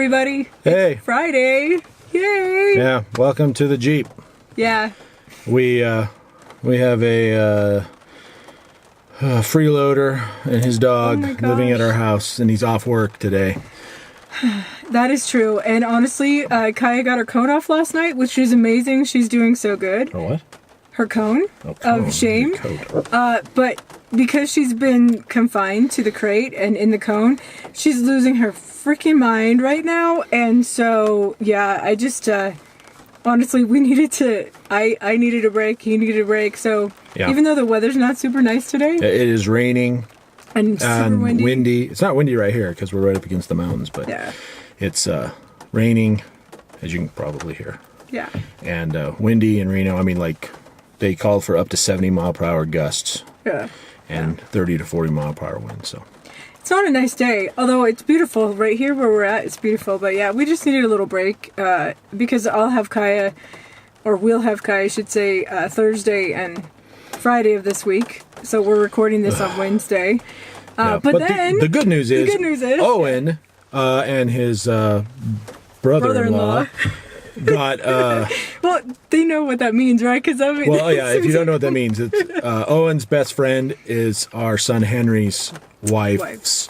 everybody. Hey. It's Friday. Yay. Yeah, welcome to the Jeep. Yeah. We have a freeloader and his dog living at our house, and he's off work today. That is true. And honestly, Kaya got her cone off last night, which is amazing. She's doing so good. Oh, what? Her cone, cone of shame. But because she's been confined to the crate and in the cone, she's losing her freaking mind right now. And so, yeah, I just, honestly, we needed to, I needed a break, he needed a break. So even though the weather's not super nice today. It is raining. And super windy. It's not windy right here because we're right up against the mountains, but it's raining, as you can probably hear. Yeah. And windy in Reno. I mean, like, they called for up to 70 mile per hour gusts. Yeah. And 30 to 40 mile per hour winds. So it's not a nice day, although it's beautiful right here where we're at. It's beautiful, but yeah, we just needed a little break because I'll have Kaya, or we'll have Kaya, I should say, Thursday and Friday of this week. So we're recording this on Wednesday. But then the good news is Owen and his brother-in-law got well, they know what that means, right? Because I mean, well, yeah, if you don't know what that means, it's Owen's best friend is our son Henry's wife's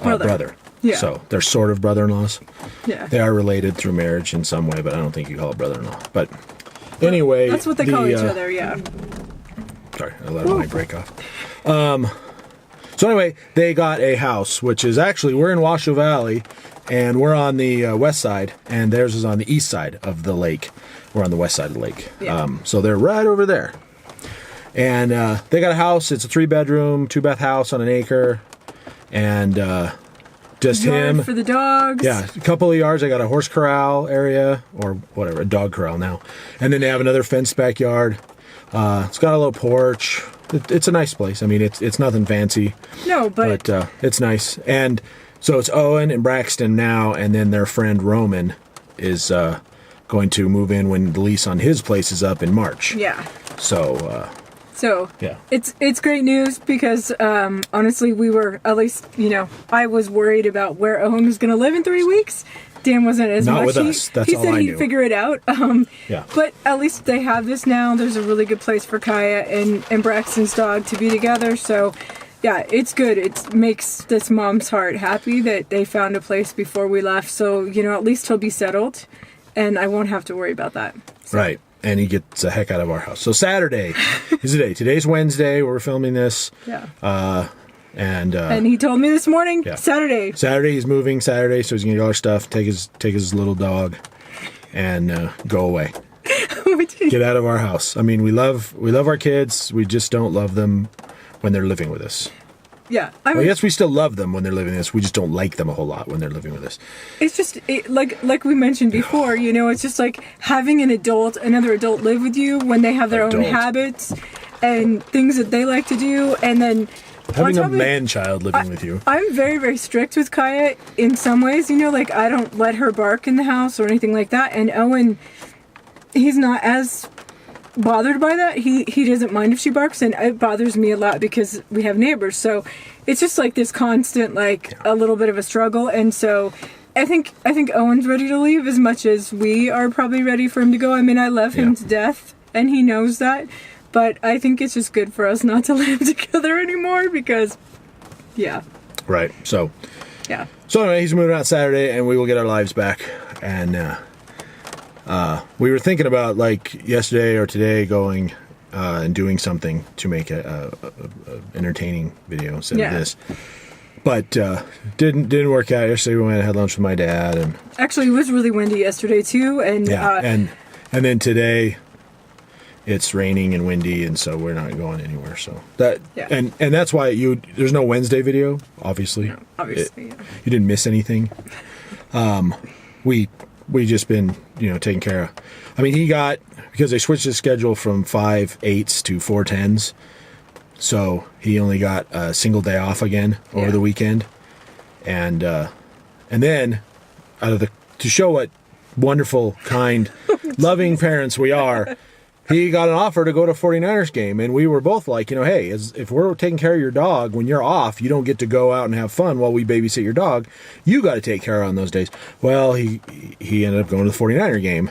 brother. Yeah. So they're sort of brother-in-laws. Yeah. They are related through marriage in some way, but I don't think you call it brother-in-law. But anyway, that's what they call each other. Yeah. Sorry, I let my break off. So anyway, they got a house, which is actually, we're in Washoe Valley, and we're on the west side, and theirs is on the east side of the lake. We're on the west side of the lake. Yeah. So they're right over there. And they got a house. It's a 3-bedroom, 2-bath house on an acre. And just Yard him. for the dogs. Yeah, a couple of yards. They got a horse corral area, or whatever, a dog corral now. And then they have another fenced backyard. It's got a little porch. It's a nice place. I mean, it's nothing fancy. No, but it's nice. And so it's Owen and Braxton now, and then their friend Roman is going to move in when the lease on his place is up in March. Yeah. So yeah, it's great news because honestly, we were, at least, I was worried about where Owen was going to live in 3 weeks. Dan wasn't as not much. with us. That's he all said I he'd knew. figure it out. Yeah. But at least they have this now. There's a really good place for Kaya and Braxton's dog to be together. So, yeah, it's good. It makes this mom's heart happy that they found a place before we left. So, at least he'll be settled, and I won't have to worry about that. So. Right. And he gets the heck out of our house. So Saturday is the day. Today's Wednesday. We're filming this. Yeah. And he told me this morning, Saturday he's moving Saturday, so he's gonna get all our stuff, take his little dog, and go away. Get out of our house. I mean, we love our kids. We just don't love them when they're living with us. Yeah, I guess we still love them when they're living with us. We just don't like them a whole lot when they're living with us. It's just like we mentioned before. It's just like having another adult live with you when they have their own habits and things that they like to do, and then. Having a man-child living with you. I'm very, very strict with Kaya in some ways. Like I don't let her bark in the house or anything like that. And Owen, he's not as bothered by that. He doesn't mind if she barks, and it bothers me a lot because we have neighbors. So it's just like this constant, a little bit of a struggle. And so I think Owen's ready to leave as much as we are probably ready for him to go. I mean, I love him to death, and he knows that. But I think it's just good for us not to live together anymore because, Right. So. Yeah. So anyway, he's moving out Saturday, and we will get our lives back. And we were thinking about yesterday or today going and doing something to make a entertaining video instead of this. But didn't work out. Yesterday we went and had lunch with my dad, and actually it was really windy yesterday too. And and then today. It's raining and windy, and so we're not going anywhere. So and that's why there's no Wednesday video, obviously. No, obviously, you didn't miss anything. We just been taking care of. I mean, because they switched his schedule from 5/8s to 4/10s, so he only got a single day off again over the weekend, and then to show what wonderful, kind, loving parents we are. he got an offer to go to a 49ers game, and we were both like, hey, if we're taking care of your dog when you're off, you don't get to go out and have fun while we babysit your dog. You got to take care of on those days. Well, he ended up going to the 49er game.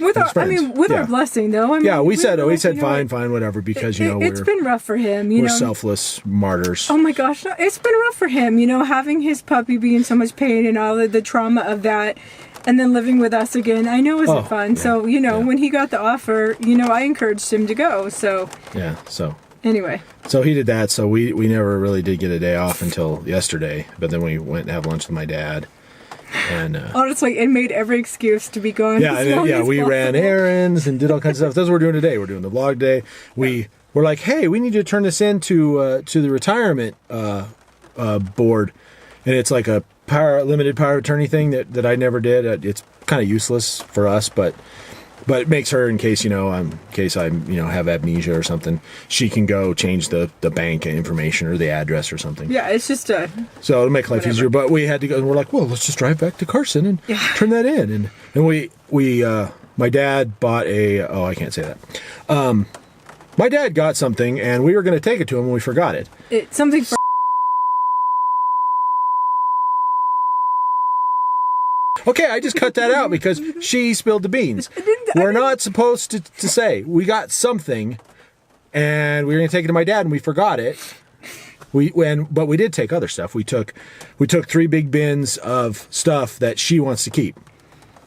With our blessing, though. We said fine, whatever, because it's been rough for him. We're selfless martyrs. Oh my gosh, no, it's been rough for him. Having his puppy be in so much pain and all of the trauma of that, and then living with us again. I know isn't fun. Yeah, so when he got the offer, I encouraged him to go. So yeah, so anyway, so he did that. So we never really did get a day off until yesterday. But then we went and have lunch with my dad. And honestly, it made every excuse to be gone. We ran errands and did all kinds of stuff. That's what we're doing today. We're doing the vlog day. We're like, hey, we need to turn this into to the retirement board, and it's like a limited power of attorney thing that I never did. It's kind of useless for us, but it makes her, in case I have amnesia or something, she can go change the bank information or the address or something. Yeah, it's just so it'll make life easier. But we had to go, and we're like, well, let's just drive back to Carson and turn that in. And we my dad bought I can't say that. My dad got something, and we were going to take it to him, and we forgot it. It's something for. Okay, I just cut that out because she spilled the beans. We're not supposed to say. We got something, and we were going to take it to my dad, and we forgot it. But we did take other stuff. We took 3 big bins of stuff that she wants to keep.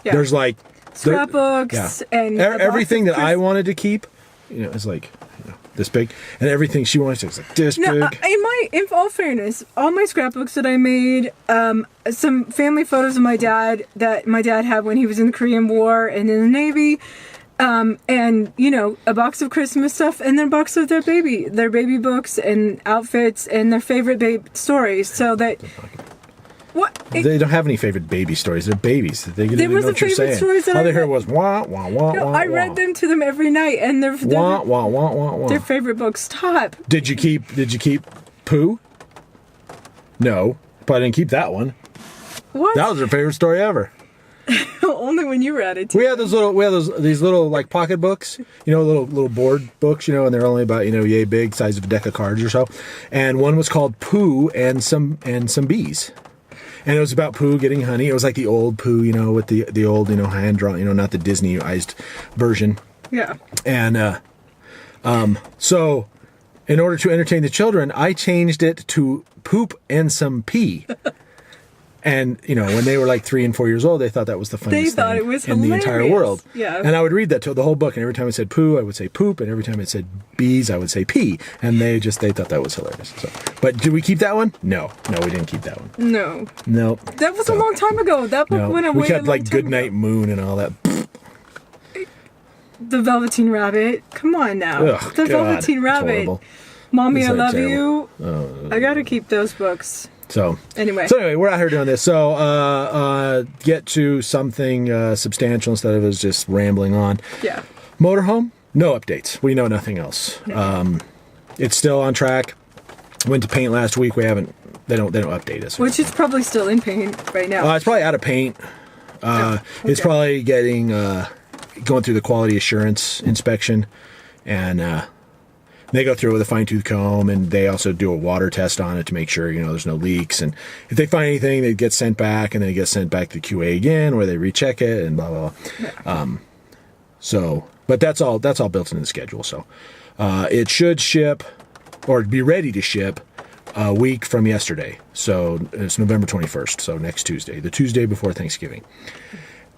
Yeah. There's like scrapbooks and everything that I wanted to keep. It's like this big, and everything she wanted to is like this big. In all fairness, all my scrapbooks that I made, some family photos of my dad that my dad had when he was in the Korean War and in the Navy, and a box of Christmas stuff, and then a box of their baby books and outfits and their favorite baby stories, so that. They don't have any favorite baby stories. They're babies. They don't know what you're saying. All they heard was wah wah wah wah. I read them to them every night, and they're wah wah wah wah wah. Their favorite books. Stop. Did you keep Pooh? No, but I didn't keep that one. What? That was their favorite story ever. Only when you read it. We had these little like pocket books, little board books, and they're only about yay big, size of a deck of cards or so. And one was called Pooh and some bees. And it was about Pooh getting honey. It was like the old Pooh, with the old, hand drawn, not the Disneyized version. Yeah. And so in order to entertain the children, I changed it to Poop and some pee. And, when they were like 3 and 4 years old, they thought that was the funniest thing it was in the entire world. Yeah. And I would read that to the whole book, and every time it said poo, I would say poop, and every time it said bees, I would say pee. And they thought that was hilarious. So, but did we keep that one? No, we didn't keep that one. No. That was a long time ago. That book went away. We kept like Goodnight Moon and all that. The Velveteen Rabbit. Come on now. Ugh, the Velveteen Rabbit. Mommy, I love terrible. you. I gotta keep those books. So anyway, we're out here doing this. So get to something substantial instead of us just rambling on. Yeah. Motorhome, no updates. We know nothing else. No. It's still on track. Went to paint last week. We haven't. They don't update us. Which is probably still in paint right now. It's probably out of paint. Okay. It's probably getting going through the quality assurance inspection, and they go through it with a fine-tooth comb, and they also do a water test on it to make sure there's no leaks. And if they find anything, they get sent back, and then it gets sent back to QA again, where they recheck it and blah blah blah. Yeah. But that's all built into the schedule. So it should ship or be ready to ship a week from yesterday. So it's November 21st. So next Tuesday, the Tuesday before Thanksgiving.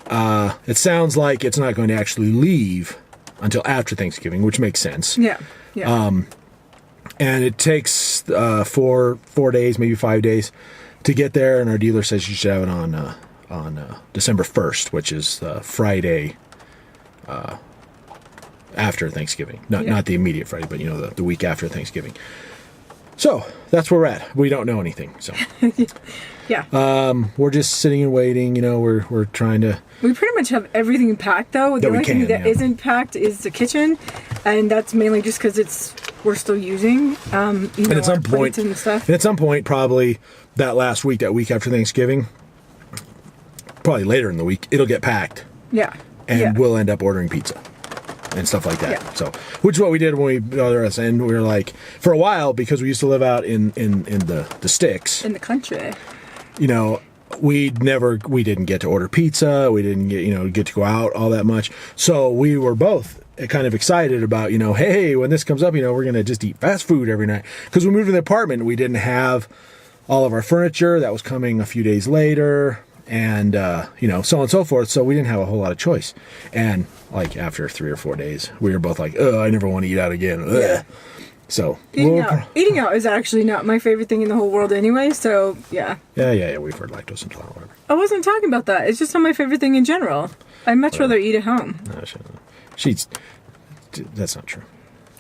It sounds like it's not going to actually leave until after Thanksgiving, which makes sense. Yeah. Yeah. And it takes 4 days, maybe 5 days to get there. And our dealer says you should have it on December 1st, which is Friday after Thanksgiving. Not the immediate Friday, but the week after Thanksgiving. So that's where we're at. We don't know anything. So yeah. We're just sitting and waiting. We're trying to. We pretty much have everything packed, though. The only thing that isn't packed is the kitchen, and that's mainly just because we're still using. And at some point, and stuff. And at some point, probably that week after Thanksgiving, probably later in the week, it'll get packed. Yeah. And we'll end up ordering pizza. and stuff like that. Yeah. So, which is what we did when we bought us, and we were like, for a while, because we used to live out in the sticks. In the country. You know, we didn't get to order pizza. We didn't get to go out all that much. So we were both kind of excited about, hey, when this comes up, we're going to just eat fast food every night. Because we moved to the apartment, we didn't have all of our furniture. That was coming a few days later. And, so on and so forth. So we didn't have a whole lot of choice. And like after 3 or 4 days, we were both like, oh, I never want to eat out again. Ugh. Yeah. So eating out is actually not my favorite thing in the whole world anyway. So yeah. Yeah. We've heard lactose intolerant. Whatever. I wasn't talking about that. It's just not my favorite thing in general. I'd much rather eat at home. No, that's not true.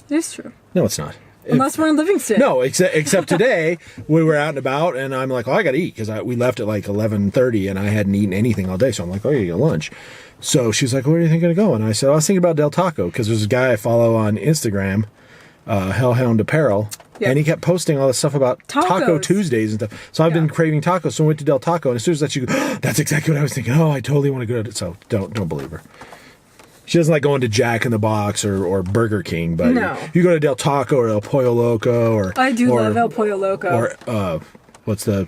It is true. No, it's not. Unless we're in Livingston. No, except today we were out and about, and I'm like, I got to eat because we left at like 11:30, and I hadn't eaten anything all day. So I'm like, you get lunch. So she's like, where are you thinking of going? And I said, I was thinking about Del Taco because there's a guy I follow on Instagram, Hellhound Apparel, and he kept posting all this stuff about Taco Tuesdays and stuff. So I've been craving tacos. So I went to Del Taco, and as soon as that she goes, that's exactly what I was thinking. Oh, I totally want to go to it. So don't believe her. She doesn't like going to Jack in the Box or Burger King, but you go to Del Taco or El Pollo Loco or I do love El Pollo Loco. Or what's the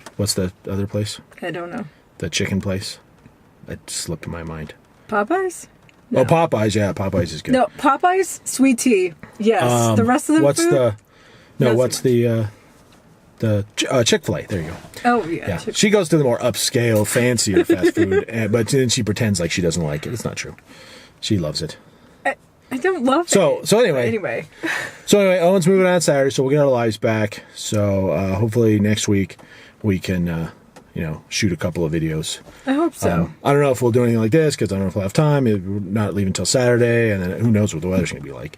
other place? I don't know. The chicken place. That slipped my mind. Popeyes? No. Oh, Popeyes, yeah, Popeyes is good. No, Popeyes, sweet tea. Yes. The rest of the food? The Chick-fil-A. There you go. Oh, yeah. She goes to the more upscale, fancier fast food, but then she pretends like she doesn't like it. It's not true. She loves it. I don't love it. So anyway. Owen's moving on Saturday, so we'll get our lives back. So hopefully next week we can, shoot a couple of videos. I hope so. I don't know if we'll do anything like this because I don't know if we'll have time. We're not leaving until Saturday, and then who knows what the weather's going to be like.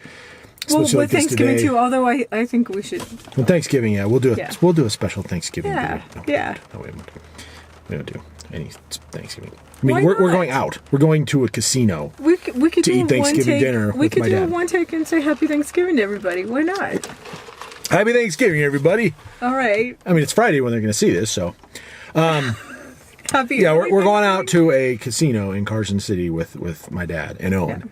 Well, with Thanksgiving too, although I think we should. Well, Thanksgiving, we'll do a special Thanksgiving video. No, we don't do any Thanksgiving. I mean, we're going out. We're going to a casino. We could to eat Thanksgiving dinner with my dad. We could do a one take and say Happy Thanksgiving to everybody. Why not? Happy Thanksgiving, everybody. All right. I mean, it's Friday when they're going to see this, so. Happy. Yeah, we're going out to a casino in Carson City with my dad and Owen.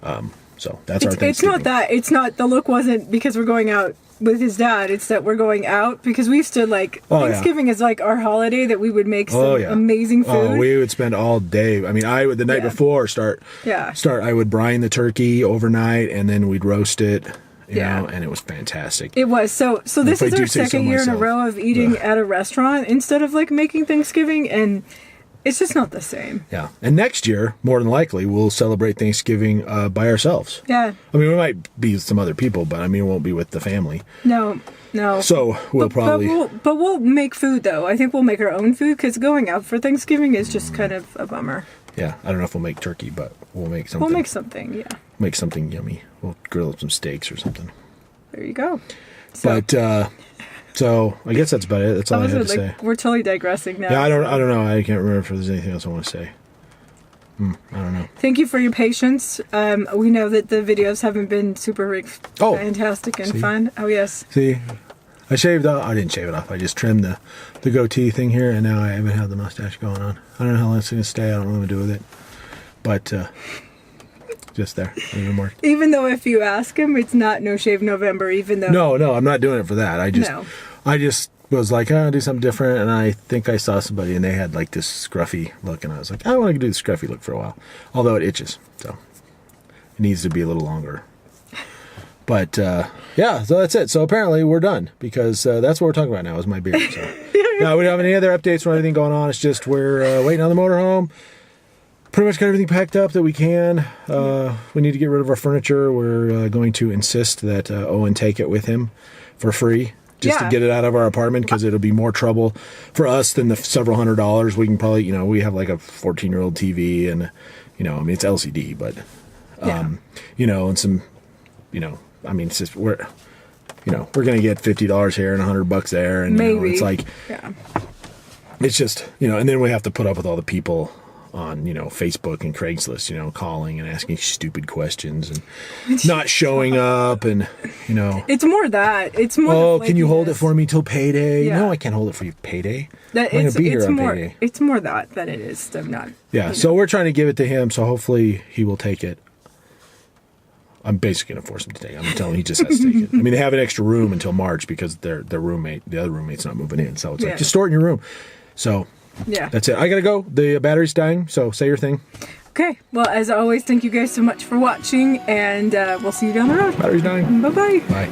Yeah. So that's our Thanksgiving. It's not that. It's not, the look wasn't because we're going out with his dad. It's that we're going out because we used to Thanksgiving is like our holiday that we would make some amazing food. Oh, we would spend all day. I mean, I would the night before start. I would brine the turkey overnight and then we'd roast it. You know, and it was fantastic. It was. So this is our second year in a row of eating at a restaurant instead of like making Thanksgiving, and it's just not the same. Yeah. And next year, more than likely, we'll celebrate Thanksgiving by ourselves. Yeah. I mean, we might be with some other people, but I mean, it won't be with the family. No. So But we'll make food though. I think we'll make our own food because going out for Thanksgiving is just kind of a bummer. Yeah. I don't know if we'll make turkey, but we'll make something. We'll make something. Yeah. Make something yummy. We'll grill up some steaks or something. There you go. So I guess that's about it. That's all I have to say. We're totally digressing now. Yeah, I don't know. I can't remember if there's anything else I want to say. I don't know. Thank you for your patience. We know that the videos haven't been super fantastic and fun. Oh yes. See, I shaved off. I didn't shave it off. I just trimmed the goatee thing here, and now I haven't had the mustache going on. I don't know how long it's going to stay. I don't know what to do with it, but. Just there. Even though if you ask him, it's not No Shave November, even though... No, I'm not doing it for that. I just was like, I'll do something different, and I think I saw somebody, and they had like this scruffy look, and I was like, I want to do the scruffy look for a while. Although it itches, so it needs to be a little longer. But, so that's it. So apparently we're done, because that's what we're talking about now is my beard. So. Yeah, we don't have any other updates or anything going on. It's just we're waiting on the motorhome. Pretty much got everything packed up that we can. We need to get rid of our furniture. We're going to insist that Owen take it with him for free just to get it out of our apartment because it'll be more trouble for us than the several $100s. We can probably, we have like a 14-year-old TV and, I mean, it's LCD, but, and some, I mean, it's just, we're going to get $50 here and $100 there. And, it's like, it's just, and then we have to put up with all the people on Facebook and Craigslist, calling and asking stupid questions and not showing up and it's more that it's more. Oh, can you hold it for me till payday? No, I can't hold it for you payday. I'm gonna be here on payday. It's more that than it is them not. Yeah, so we're trying to give it to him, so hopefully he will take it. I'm basically gonna force him to take it. I'm telling him he just has to take it. I mean, they have an extra room until March because the other roommate's not moving in. So it's like, just store it in your room. So that's it. I gotta go. The battery's dying. So say your thing. Okay. Well, as always, thank you guys so much for watching, and we'll see you down the road. Battery's dying. Bye-bye. Bye.